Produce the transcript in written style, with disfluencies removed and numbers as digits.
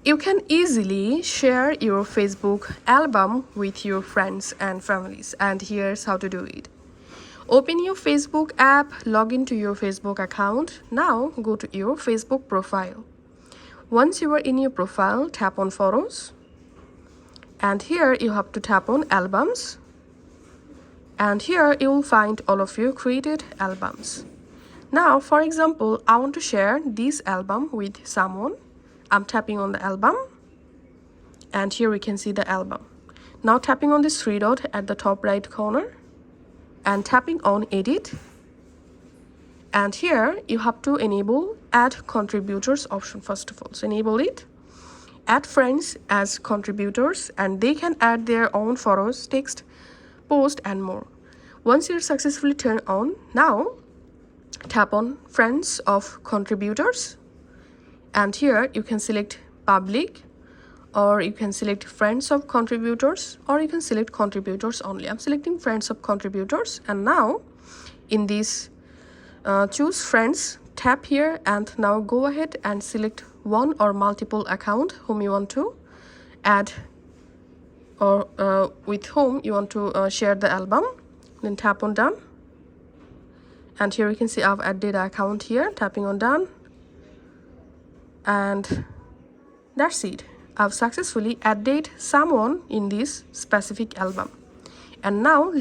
You can easily share your Facebook album with your friends and families, and here's how to do it. Open your Facebook app, log into your Facebook account. Now go to your Facebook profile. Once you are in your profile, tap on Photos, and here you have to tap on Albums, and here you will find all of your created albums. Now, for example, I want to share this album with someone. I'm tapping on the album, and here we can see the album. Now tapping on this three dot at the top right corner and tapping on Edit. And here you have to enable Add Contributors option first of all. So enable it. Add friends as contributors, and they can add their own photos, text, post, and more. Once you're successfully turned on, now tap on Friends of Contributors, and here you can select Public, or you can select Friends of Contributors, or you can select Contributors only. I'm selecting Friends of Contributors, and now in this choose Friends, tap here, and now go ahead and select one or multiple account whom you want to add, or with whom you want to share the album. Then tap on Done, and here you can see I've added an account here. Tapping on Done, and that's it. I've successfully added someone in this specific album. And now